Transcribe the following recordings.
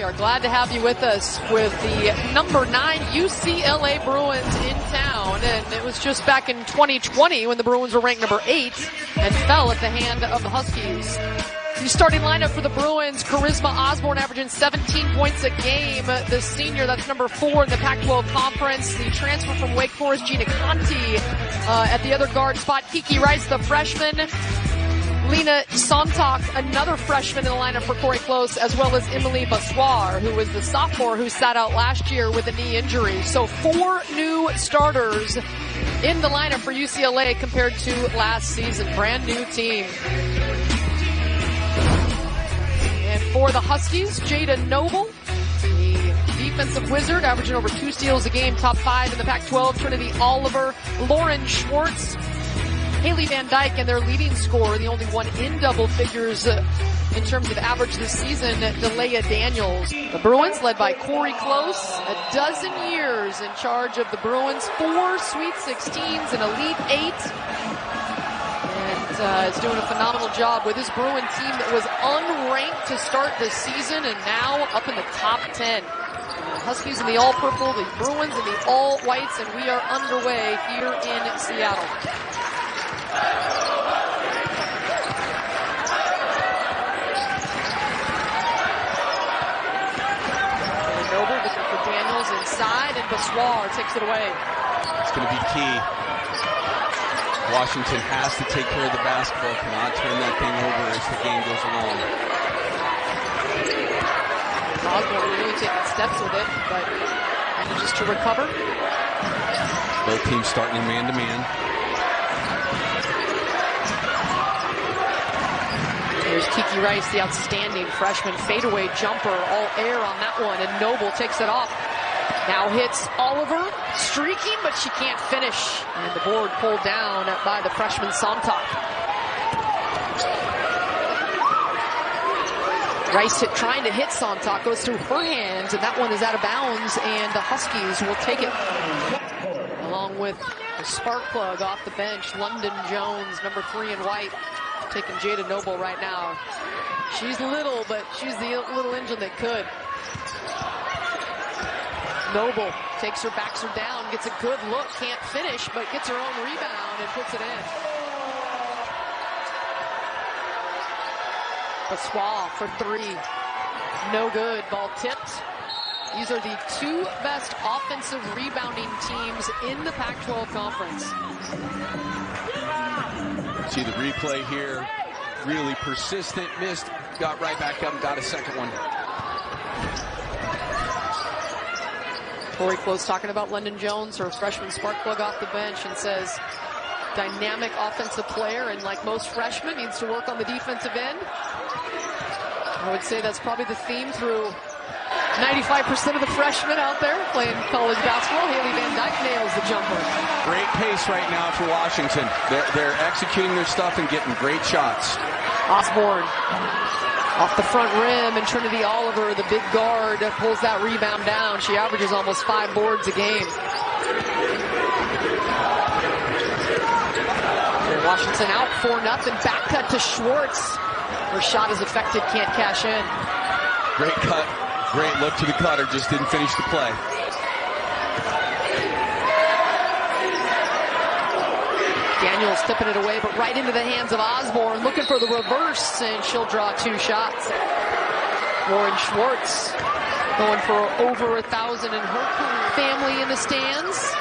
are glad to have you with us with the number 9 UCLA Bruins in town. And it was just back in 2020 when the Bruins were ranked number 8 and fell at the hand of the Huskies. The starting lineup for the Bruins, Charisma Osborne averaging 17 points a game. The senior, that's number 4 in the Pac-12 conference. The transfer from Wake Forest, Gina Conti, at the other guard spot. Kiki Rice, the freshman. Lina, Sontag, another freshman in the lineup for Corey Close, as well as Emily Bassoir, who was the sophomore who sat out last year with a knee injury. So 4 new starters in the lineup for UCLA compared to last season. Brand new team. And for the Huskies, Jada Noble, the defensive wizard, averaging over 2 steals a game, top 5 in the Pac-12. Trinity Oliver, Lauren Schwartz, Haley Van Dyke, and their leading scorer, the only one in double figures in terms of average this season, Delia Daniels. The Bruins, led by Corey Close, a dozen years in charge of the Bruins, 4 Sweet 16s, an Elite 8. And is doing a phenomenal job with his Bruin team that was unranked to start this season and now up in the top 10. The Huskies in the all-purple, the Bruins in the all-whites, and we are underway here in Seattle. Noble looking for Daniels inside, and Bassoir takes it away. It's going to be key. Washington has to take care of the basketball, cannot turn that thing over as the game goes along. Osborne really taking steps with it, but manages to recover. Both teams starting in man-to-man. Here's Kiki Rice, the outstanding freshman fadeaway jumper, all air on that one, and Noble takes it off. Now hits Oliver, streaking, but she can't finish. And the board pulled down by the freshman Sontag. Rice trying to hit Sontag, goes through her hands, and that one is out of bounds, and the Huskies will take it. Along with the spark plug off the bench, London Jones, number 3 in white, taking Jada Noble right now. She's little, but she's the little engine that could. Noble takes her, backs her down, gets a good look, can't finish, but gets her own rebound and puts it in. Bassoir for 3. No good. Ball tipped. These are the 2 best offensive rebounding teams in the Pac-12 conference. See the replay here. Really persistent. Missed. Got right back up and got a second one. Corey Close talking about London Jones, her freshman spark plug off the bench, and says dynamic offensive player, and like most freshmen, needs to work on the defensive end. I would say that's probably the theme through 95% of the freshmen out there playing college basketball. Haley Van Dyke nails the jumper. Great pace right now for Washington. They're executing their stuff and getting great shots. Osborne off the front rim, and Trinity Oliver, the big guard, pulls that rebound down. She averages almost 5 boards a game. And Washington out 4-0. Back cut to Schwartz. Her shot is affected, can't cash in. Great cut. Great look to the cutter, just didn't finish the play. Daniels tipping it away, but right into the hands of Osborne, looking for the reverse, and she'll draw 2 shots. Lauren Schwartz going for over 1,000 in her career. Family in the stands.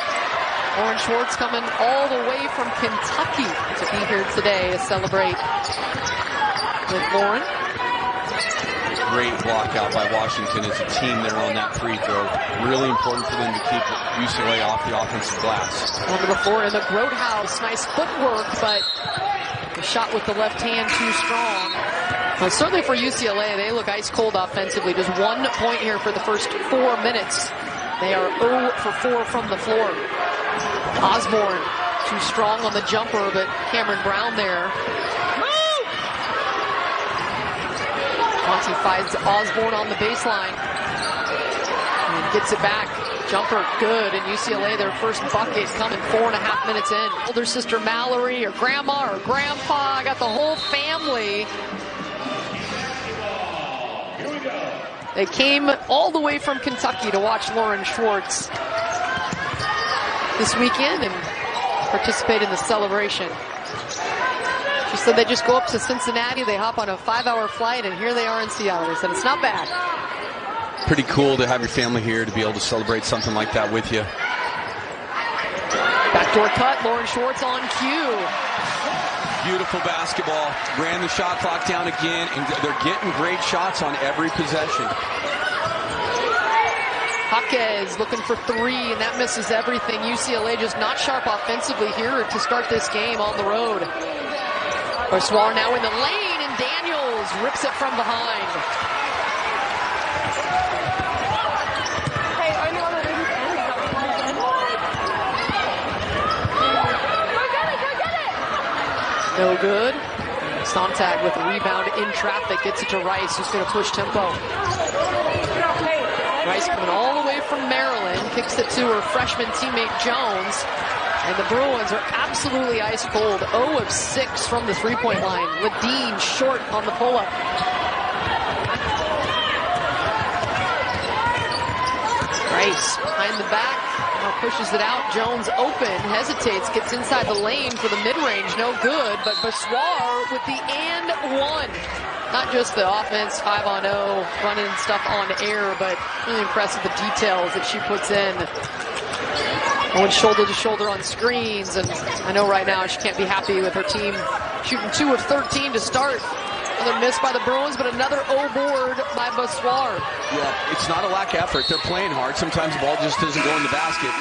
Lauren Schwartz coming all the way from Kentucky to be here today to celebrate with Lauren. Great block out by Washington as a team there on that free throw. Really important for them to keep UCLA off the offensive glass. Number 4 in the Grotehouse. Nice footwork, but the shot with the left hand too strong. Well, certainly for UCLA, they look ice cold offensively. Just 1 point here for the first 4 minutes. They are 0 for 4 from the floor. Osborne too strong on the jumper, but Cameron Brown there. Conti finds Osborne on the baseline and gets it back. Jumper good, and UCLA, their first bucket coming 4.5 minutes in. Older sister Mallory, or grandma, or grandpa, got the whole family They came all the way from Kentucky to watch Lauren Schwartz this weekend and participate in the celebration. She said they just go up to Cincinnati, they hop on a 5-hour flight, and here they are in Seattle. They said it's not bad. Pretty cool to have your family here to be able to celebrate something like that with you. Backdoor cut, Lauren Schwartz on cue. Beautiful basketball. Ran the shot clock down again, and they're getting great shots on every possession. Huskies looking for three, and that misses everything. UCLA just not sharp offensively here to start this game on the road. Osborne now in the lane, and Daniels rips it from behind. No good. Sontag with a rebound in traffic. Gets it to Rice, who's going to push tempo. Rice coming all the way from Maryland. Kicks it to her freshman teammate Jones. And the Bruins are absolutely ice cold. 0 of 6 from the three-point line. Ledeen short on the pull-up. Rice behind the back. Now pushes it out. Jones open, hesitates, gets inside the lane for the mid-range. No good, but Bessoir with the and one. Not just the offense, 5-on-0, running stuff on air, but really impressive the details that she puts in. Going shoulder to shoulder on screens, and I know right now she can't be happy with her team shooting 2 of 13 to start. Another miss by the Bruins, but another O-board by Bessoir. Yeah, it's not a lack of effort. They're playing hard. Sometimes the ball just doesn't go in the basket.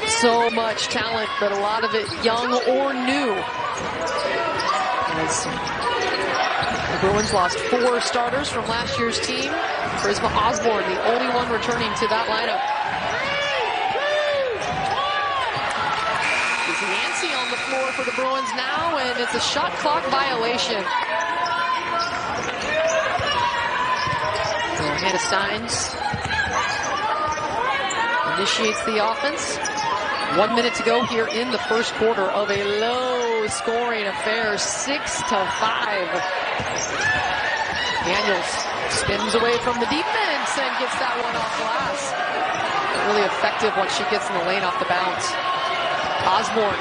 So much talent, but a lot of it young or new. As the Bruins lost 4 starters from last year's team. Charisma Osborne, the only one returning to that lineup. It's Nancy on the floor for the Bruins now, and it's a shot clock violation. Hannah Steins initiates the offense. 1 minute to go here in the first quarter of a low-scoring affair, 6-5. Daniels spins away from the defense and gets that one off glass. Really effective once she gets in the lane off the bounce. Osborne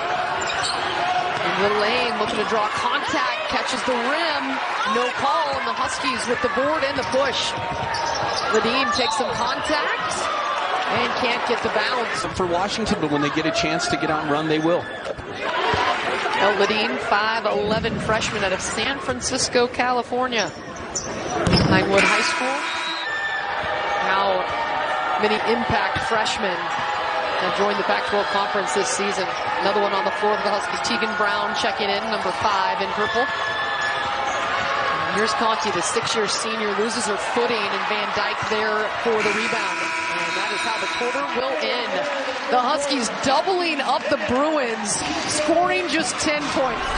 in the lane, looking to draw contact, catches the rim, no call, and the Huskies with the board and the push. Ledeen takes some contact and can't get the bounce. For Washington, but when they get a chance to get out and run, they will. Ledeen, 5'11" freshman out of San Francisco, California. Pinewood High School. Now many impact freshmen have joined the Pac-12 conference this season. Another one on the floor for the Huskies. Tegan Brown checking in, number 5 in purple. And here's Conti, the 6-year senior, loses her footing, and Van Dyke there for the rebound. And that is how the quarter will end. The Huskies doubling up the Bruins, scoring just 10 points.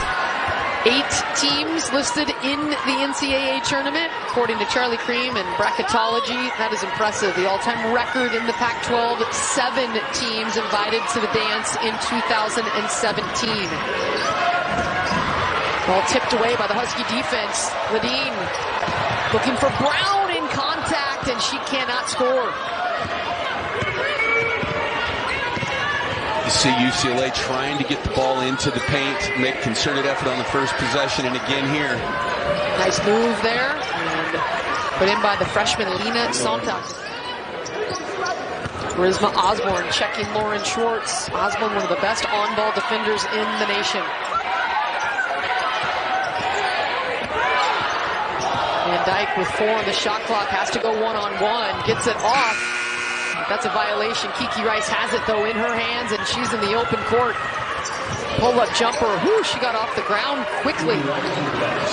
8 teams listed in the NCAA tournament, according to Charlie Cream and bracketology. That is impressive. The all-time record in the Pac-12, 7 teams invited to the dance in 2017. Ball tipped away by the Husky defense. Ledeen looking for Brown in contact, and she cannot score. You see UCLA trying to get the ball into the paint, make concerted effort on the first possession, and again here. Nice move there, and put in by the freshman Lina Sontag. Charisma Osborne checking Lauren Schwartz. Osborne, one of the best on-ball defenders in the nation. Van Dyke with 4 on the shot clock, has to go one-on-one, gets it off. That's a violation. Kiki Rice has it, though, in her hands, and she's in the open court. Pull-up jumper. Whoo, she got off the ground quickly.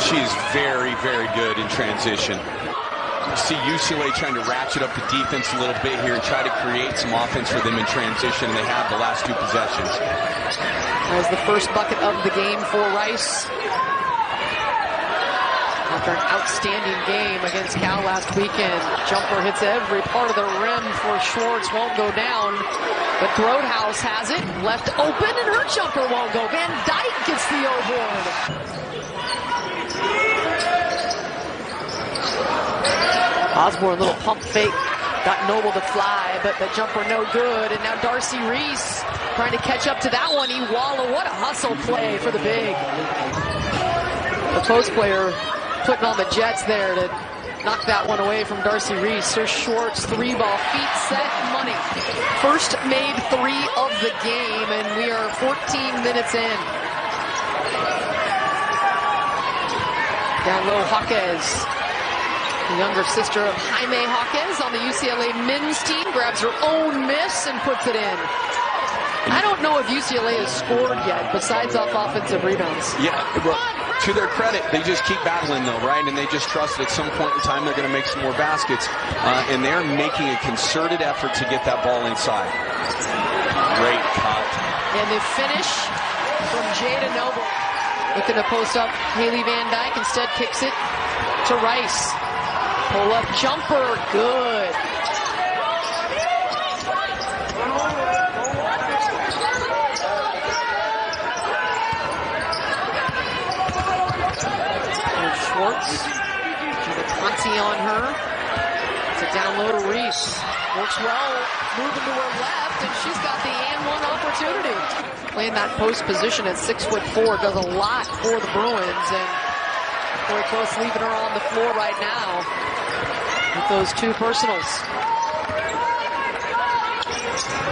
She's very, very good in transition. You see UCLA trying to ratchet up the defense a little bit here and try to create some offense for them in transition, and they have the last 2 possessions. That was the first bucket of the game for Rice. After an outstanding game against Cal last weekend. Jumper hits every part of the rim for Schwartz, won't go down. But Groothouse has it, left open, and her jumper won't go. Van Dyke gets the O-board. Osborne, little pump fake. Got Noble to fly, but the jumper no good. And now Darcy Reese trying to catch up to that one. Ewala, what a hustle play for the big. The post player putting on the Jets there to knock that one away from Darcy Reese. Here's Schwartz, 3-ball, feet set, money. First made 3 of the game, and we are 14 minutes in. Down low, Jaquez. The younger sister of Jaime Jaquez on the UCLA men's team grabs her own miss and puts it in. I don't know if UCLA has scored yet, besides off offensive rebounds. Yeah, well, to their credit, they just keep battling though, right? And they just trust that at some point in time they're going to make some more baskets. And they're making a concerted effort to get that ball inside. Great cut. And the finish from Jada Noble. Looking to post up Haley Van Dyke, instead kicks it to Rice. Pull-up jumper, good. Here's Schwartz. Conti on her. It's a down low to Reese. Works well, moving to her left, and she's got the and one opportunity. Playing that post position at 6'4" does a lot for the Bruins, and Corey Close leaving her on the floor right now with those 2 personals.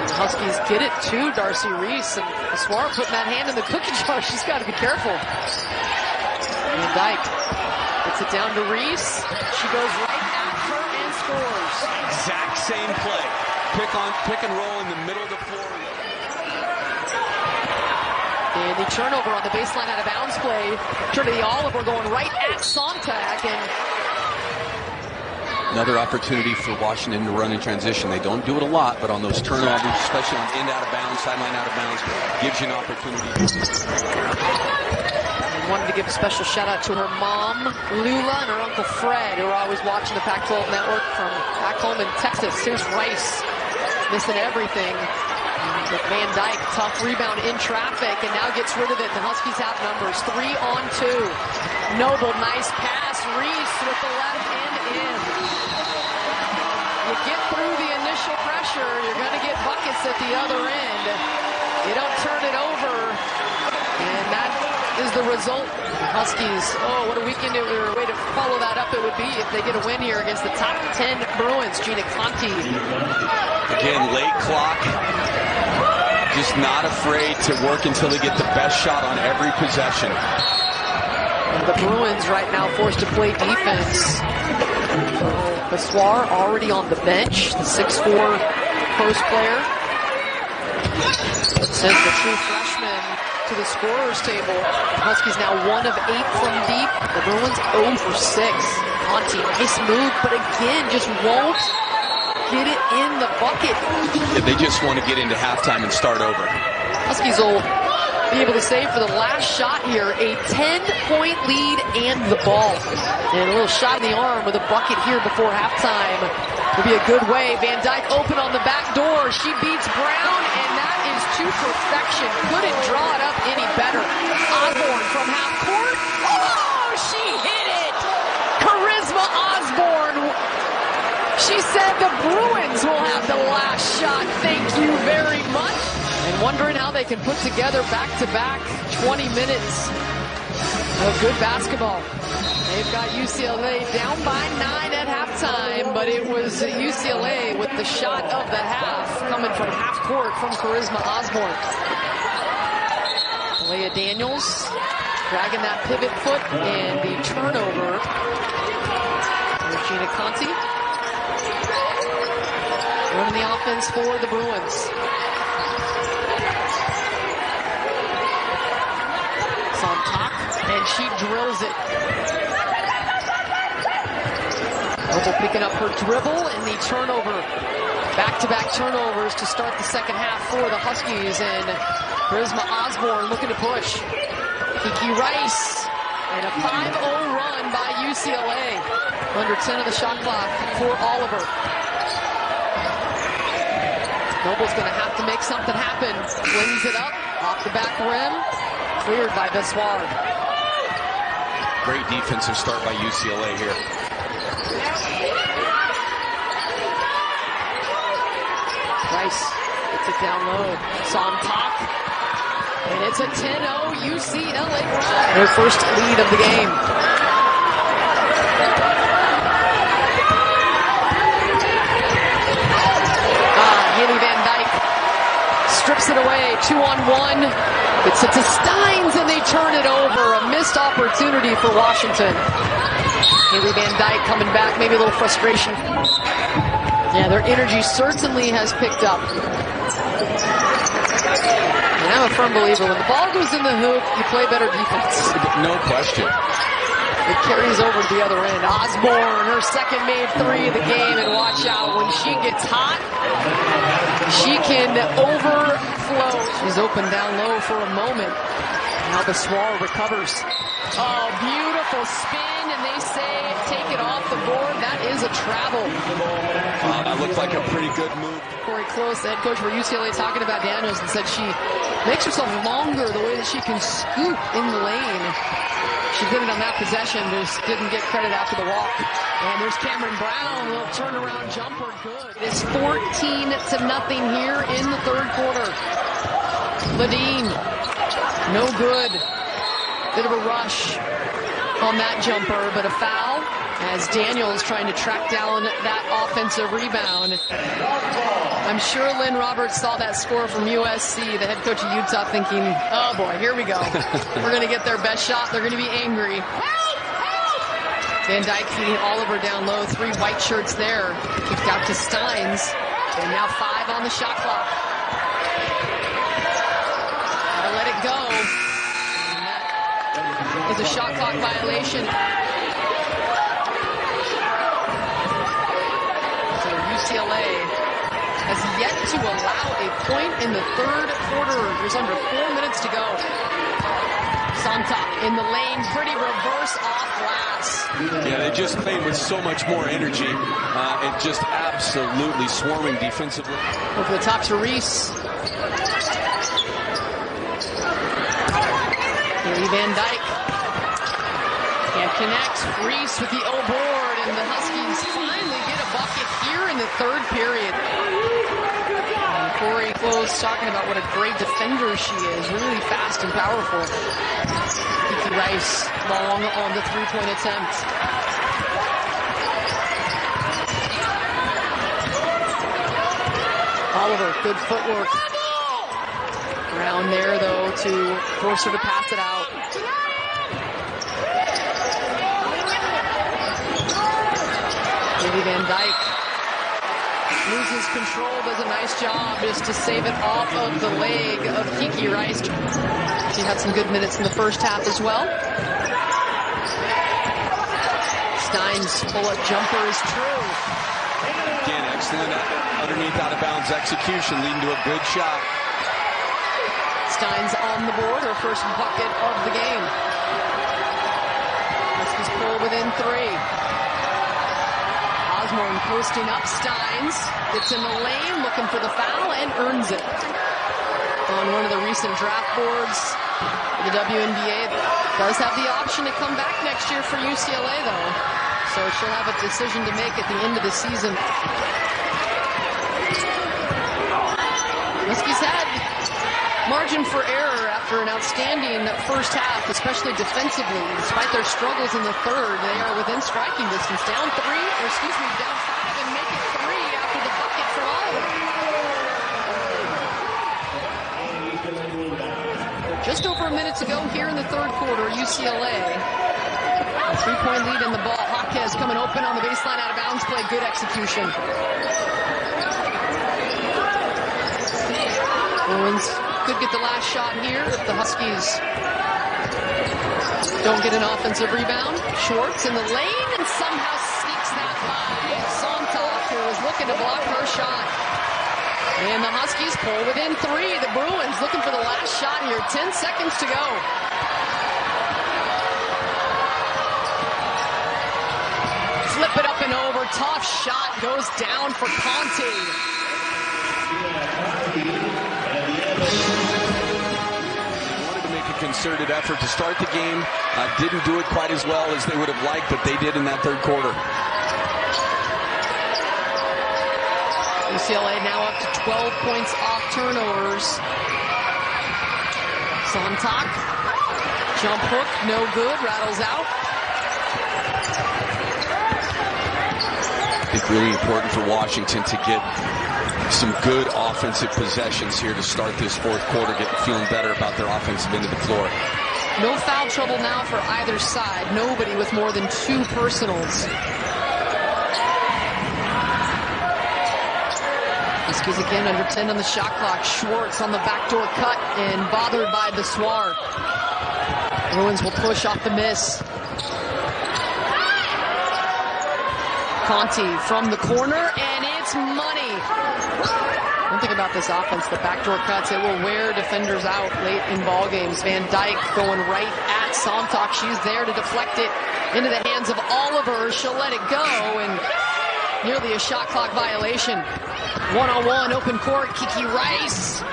The Huskies get it to Darcy Reese, and Osborne putting that hand in the cookie jar. She's got to be careful. Van Dyke gets it down to Reese. She goes right at her and scores. Exact same play. Pick and roll in the middle of the floor. And the turnover on the baseline out of bounds play. Turn to the Oliver going right at Sontag. And another opportunity for Washington to run in transition. They don't do it a lot, but on those turnovers, especially on end out of bounds, sideline out of bounds, gives you an opportunity. And wanted to give a special shout out to her mom, Lula, and her uncle Fred, who are always watching the Pac-12 network from back home in Texas. Here's Rice missing everything. With Van Dyke, tough rebound in traffic, and now gets rid of it. The Huskies have numbers. 3-on-2. Noble, nice pass. Reese with the left hand in. You get through the initial pressure, you're going to get buckets at the other end. You don't turn it over, and that is the result. Huskies, oh, what a weekend or a way to follow that up it would be if they get a win here against the top 10 Bruins. Gina Conti. Again, late clock. Just not afraid to work until they get the best shot on every possession. The Bruins right now forced to play defense. Bessoir already on the bench, the 6'4" post player. Sends the true freshman to the scorer's table. The Huskies now 1 of 8 from deep. The Bruins 0 for 6. Conti, nice move, but again, just won't get it in the bucket. Yeah, they just want to get into halftime and start over. Huskies will be able to save for the last shot here. A 10-point lead and the ball. And a little shot in the arm with a bucket here before halftime. Will be a good way. Van Dyke open on the back door. She beats Brown, and that is to perfection. Couldn't draw it up any better. Osborne from half court. Oh, she hit it! Charisma Osborne. She said the Bruins will have the last shot. Thank you very much. And wondering how they can put together back-to-back 20 minutes of good basketball. They've got UCLA down by 9 at halftime, but it was UCLA with the shot of the half coming from half court from Charisma Osborne. Leah Daniels dragging that pivot foot, and the turnover. Gina Conti running the offense for the Bruins. Sontag, and she drills it. Noble picking up her dribble, and the turnover. Back-to-back turnovers to start the second half for the Huskies, and Charisma Osborne looking to push. Kiki Rice, and a 5-0 run by UCLA. Under 10 of the shot clock for Oliver. Noble's going to have to make something happen. Flings it up, off the back rim. Cleared by Bessoir. Great defensive start by UCLA here. Rice gets it down low. Sontag. And it's a 10-0 UCLA Bruins. Their first lead of the game. Haley Van Dyke strips it away. 2-on-1. It's to Steins and they turn it over. A missed opportunity for Washington. Haley Van Dyke coming back. Maybe a little frustration. Yeah, their energy certainly has picked up. And I'm a firm believer, when the ball goes in the hoop, you play better defense. No question. It carries over to the other end. Osborne, her second made three of the game, and watch out, when she gets hot, she can overflow. She's open down low for a moment. Now the Swall recovers. Oh, beautiful spin, and they say take it off the board. That is a travel. That looked like a pretty good move. Corey Close, the head coach for UCLA, talking about Daniels and said she makes herself longer the way that she can scoop in the lane. She did it on that possession, just didn't get credit after the walk. And there's Cameron Brown, a little turnaround jumper, good. It's 14-0 here in the third quarter. Ladine, no good. Bit of a rush on that jumper, but a foul as Daniels trying to track down that offensive rebound. I'm sure Lynn Roberts saw that score from USC, the head coach of Utah, thinking, oh boy, here we go. We're going to get their best shot. They're going to be angry. Van Dyke feeding Oliver down low. 3 white shirts there. Kicked out to Steins. And now 5 on the shot clock. Gotta let it go. And that is a shot clock violation. So UCLA has yet to allow a point in the third quarter. There's under 4 minutes to go. Sontag in the lane, pretty reverse off glass. Yeah, they just played with so much more energy and just absolutely swarming defensively. Over the top to Reese. Haley Van Dyke can't connect. Reese with the O-board, and the Huskies finally get a bucket here in the third period. And Corey Close talking about what a great defender she is, really fast and powerful. Kiki Rice long on the three-point attempt. Oliver, good footwork. Brown there, though, to force her to pass it out. Haley Van Dyke loses control, does a nice job just to save it off of the leg of Kiki Rice. She had some good minutes in the first half as well. Stein's pull-up jumper is true. Again, excellent underneath out-of-bounds execution, leading to a good shot. Steins on the board, her first bucket of the game. Huskies pull within 3. Osborne posting up. Steins gets in the lane, looking for the foul, and earns it. On one of the recent draft boards, the WNBA does have the option to come back next year for UCLA, though. So she'll have a decision to make at the end of the season. Huskies had margin for error after an outstanding first half, especially defensively. Despite their struggles in the third, they are within striking distance. Down 5 and make it 3 after the bucket from Oliver. Just over a minute to go here in the third quarter. UCLA, a 3-point lead in the ball. Hawkes coming open on the baseline, out of bounds play. Good execution. Bruins could get the last shot here if the Huskies don't get an offensive rebound. Schwartz in the lane and somehow sneaks that by Sontag, who was looking to block her shot. And the Huskies pull within 3. The Bruins looking for the last shot here. 10 seconds to go. Flip it up and over. Tough shot goes down for Conte. Wanted to make a concerted effort to start the game. Didn't do it quite as well as they would have liked, but they did in that thard quarter. UCLA now up to 12 points off turnovers. Sontag, jump hook, no good, rattles out. I think really important for Washington to get some good offensive possessions here to start this fourth quarter, feeling better about their offensive end of the floor. No foul trouble now for either side. Nobody with more than 2 personals. Huskies again under 10 on the shot clock. Schwartz on the backdoor cut and bothered by the Swar. Bruins will push off the miss. Conti from the corner, and it's money. One thing about this offense, the backdoor cuts, it will wear defenders out late in ball games. Van Dyke going right at Sontag. She's there to deflect it into the hands of Oliver. She'll let it go, and nearly a shot clock violation. One-on-one, open court, Kiki Rice.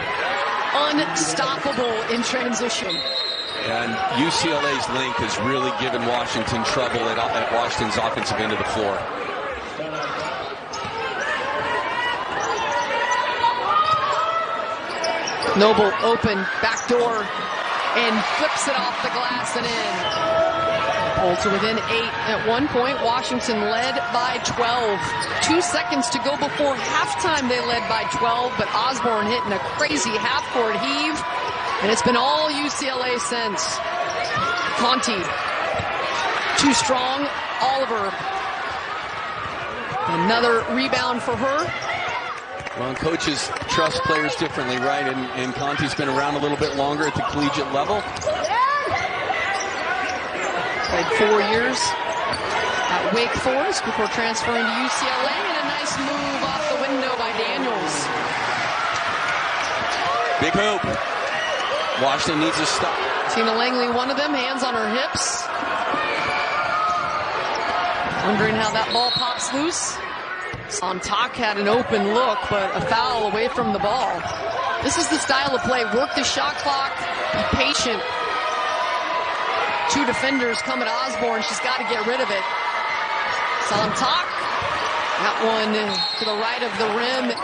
Unstoppable in transition. And UCLA's length has really given Washington trouble at Washington's offensive end of the floor. Noble open, backdoor, and flips it off the glass and in. Pulled to within 8 at one point. Washington led by 12. 2 seconds to go before halftime. They led by 12, but Osborne hitting a crazy half-court heave, and it's been all UCLA since. Conti, too strong. Oliver, another rebound for her. Well, coaches trust players differently, right? And Conti's been around a little bit longer at the collegiate level. Played 4 years at Wake Forest before transferring to UCLA, and a nice move off the window by Daniels. Big hoop. Washington needs a stop. Tina Langley, one of them, hands on her hips. Wondering how that ball pops loose. Sontag had an open look, but a foul away from the ball. This is the style of play. Work the shot clock, be patient. 2 defenders coming at Osborne. She's got to get rid of it. Sontag, that one to the right of the rim.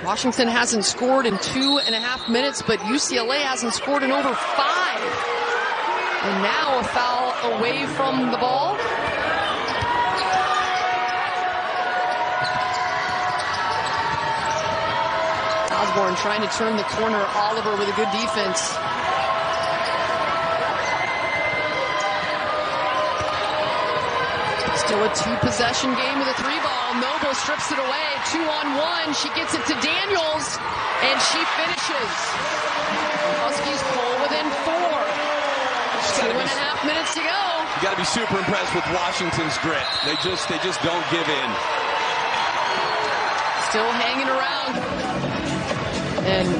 Washington hasn't scored in 2.5 minutes, but UCLA hasn't scored in over 5. And now a foul away from the ball. Osborne trying to turn the corner. Oliver with a good defense. Still a 2-possession game with a 3-ball. Noble strips it away. 2-on-1. She gets it to Daniels, and she finishes. Huskies pull within 4. 2.5 minutes to go. You got to be super impressed with Washington's grit. They just don't give in. Still hanging around. And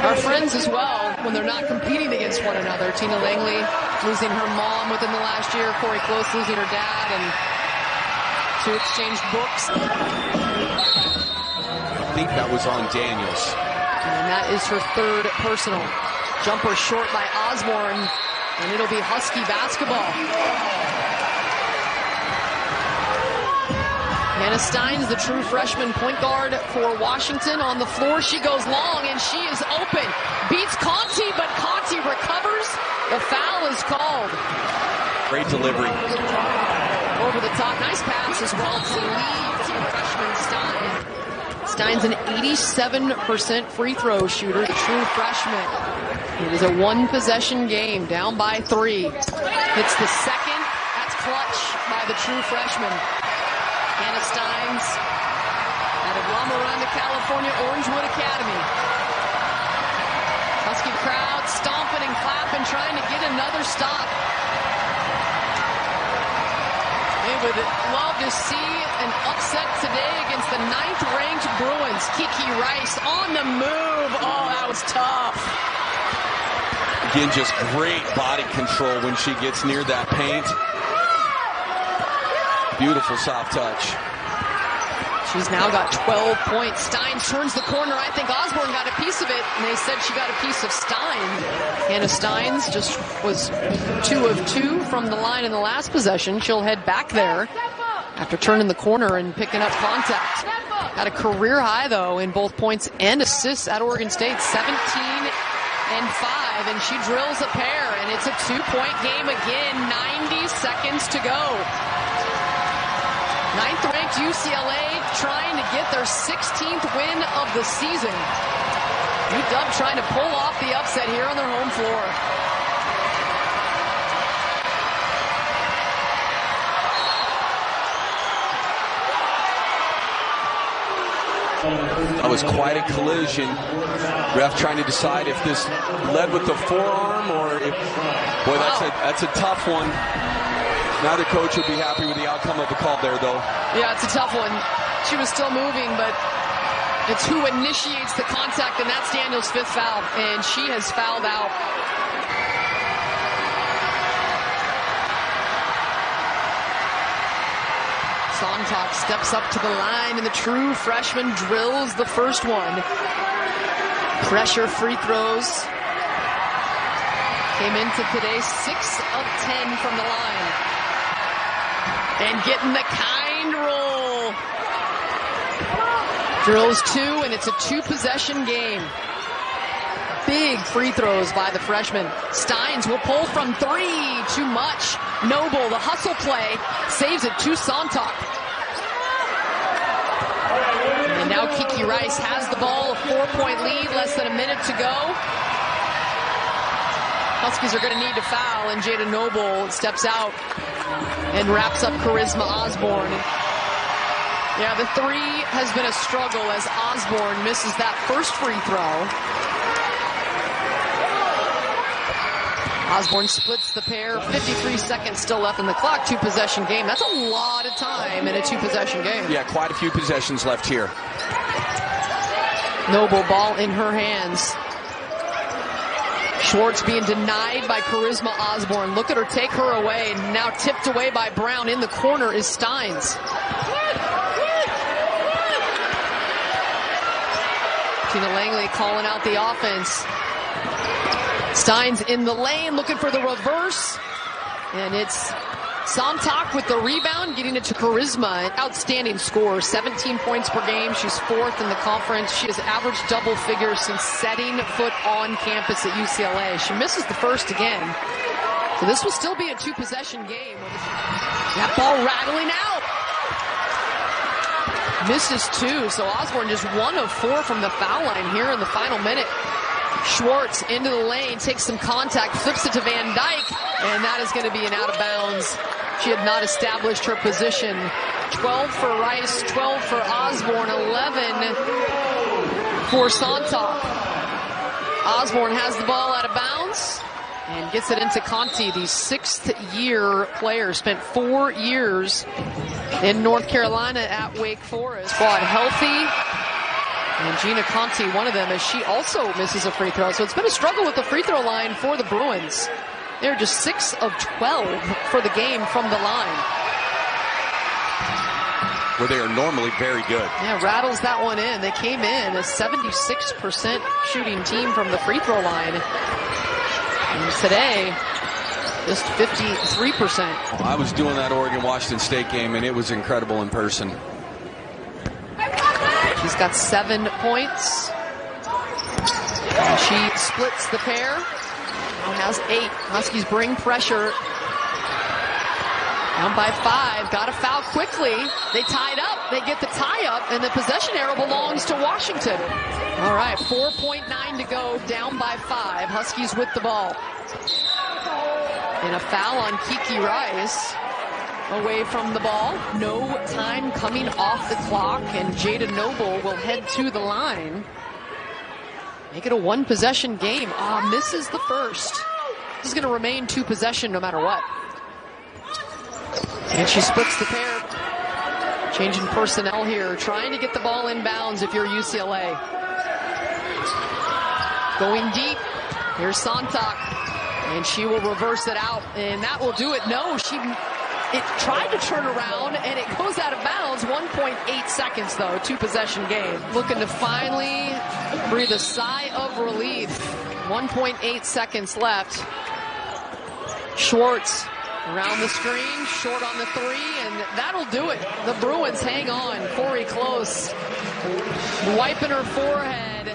our friends as well when they're not competing against one another. Tina Langley losing her mom within the last year. Corey Close losing her dad, and to exchange books. I think that was on Daniels. And that is her 3rd personal. Jumper short by Osborne, and it'll be Husky basketball. Hannah Steins, the true freshman point guard for Washington, on the floor. She goes long, and she is open. Beats Conti, but Conti recovers. The foul is called. Great delivery. Over the top. Nice pass as well to lead freshman Stein. Stein's an 87% free throw shooter, the true freshman. It is a 1-possession game, down by 3. Hits the second. That's clutch by the true freshman. Hannah Steins out of La Miranda, California, Orangewood Academy. Husky crowd stomping and clapping, trying to get another stop. They would love to see an upset today against the 9th-ranked Bruins. Kiki Rice on the move. Oh, that was tough. Again, just great body control when she gets near that paint. Beautiful soft touch. She's now got 12 points. Stein turns the corner. I think Osborne got a piece of it, and they said she got a piece of Stein. Hannah Steins just was 2 of 2 from the line in the last possession. She'll head back there. after turning the corner and picking up contact. Got a career high, though, in both points and assists at Oregon State, 17 and 5, and she drills a pair, and it's a 2-point game again, 90 seconds to go. 9th-ranked UCLA trying to get their 16th win of the season. UW trying to pull off the upset here on their home floor. That was quite a collision. Ref trying to decide if this led with the forearm or if, boy, that's a tough one. Neither coach would be happy with the outcome of the call there, though. Yeah, it's a tough one. She was still moving, but it's who initiates the contact, and that's Daniel's 5th foul, and she has fouled out. Sontag steps up to the line, and the true freshman drills the first one. Pressure free throws. Came into today 6 of 10 from the line. And getting the kind roll. Drills 2, and it's a 2-possession game. Big free throws by the freshman. Steins will pull from 3. Too much. Noble, the hustle play, saves it to Sontag. And now Kiki Rice has the ball, a 4-point lead, less than a minute to go. Huskies are going to need to foul, and Jada Noble steps out and wraps up Charisma Osborne. Yeah, the 3 has been a struggle as Osborne misses that first free throw. Osborne splits the pair. 53 seconds still left in the clock. 2-possession game. That's a lot of time in a 2-possession game. Yeah, quite a few possessions left here. Noble ball in her hands. Schwartz being denied by Charisma Osborne. Look at her take her away. Now tipped away by Brown. In the corner is Steins. Tina Langley calling out the offense. Steins in the lane looking for the reverse. And it's Sontag with the rebound, getting it to Charisma. An outstanding score, 17 points per game. She's 4th in the conference. She has averaged double figures since setting foot on campus at UCLA. She misses the first again. So this will still be a 2-possession game. That ball rattling out. Misses 2, so Osborne just 1 of 4 from the foul line here in the final minute. Schwartz into the lane, takes some contact, flips it to Van Dyke, and that is going to be an out of bounds. She had not established her position. 12 for Rice, 12 for Osborne, 11 for Sontag. Osborne has the ball out of bounds and gets it into Conti, the 6th-year player. Spent 4 years in North Carolina at Wake Forest. Squad healthy. And Gina Conti, one of them, as she also misses a free throw. So it's been a struggle with the free throw line for the Bruins. They're just 6 of 12 for the game from the line. Where they are normally very good. Yeah, rattles that one in. They came in a 76% shooting team from the free throw line. And today, just 53%. I was doing that Oregon-Washington State game, and it was incredible in person. She's got 7 points. And she splits the pair. Now has 8. Huskies bring pressure. Down by 5. Got a foul quickly. They tied up. They get the tie up, and the possession arrow belongs to Washington. All right, 4.9 to go. Down by 5. Huskies with the ball. And a foul on Kiki Rice. Away from the ball. No time coming off the clock, and Jada Noble will head to the line. Make it a 1-possession game. Misses the first. This is going to remain 2-possession no matter what. And she splits the pair. Changing personnel here. Trying to get the ball in bounds if you're UCLA. Going deep. Here's Sontag. And she will reverse it out. And that will do it. No, it tried to turn around, and it goes out of bounds. 1.8 seconds, though. 2-possession game. Looking to finally breathe a sigh of relief. 1.8 seconds left. Schwartz Around the screen, short on the three, and that'll do it. The Bruins hang on. Corey Close wiping her forehead.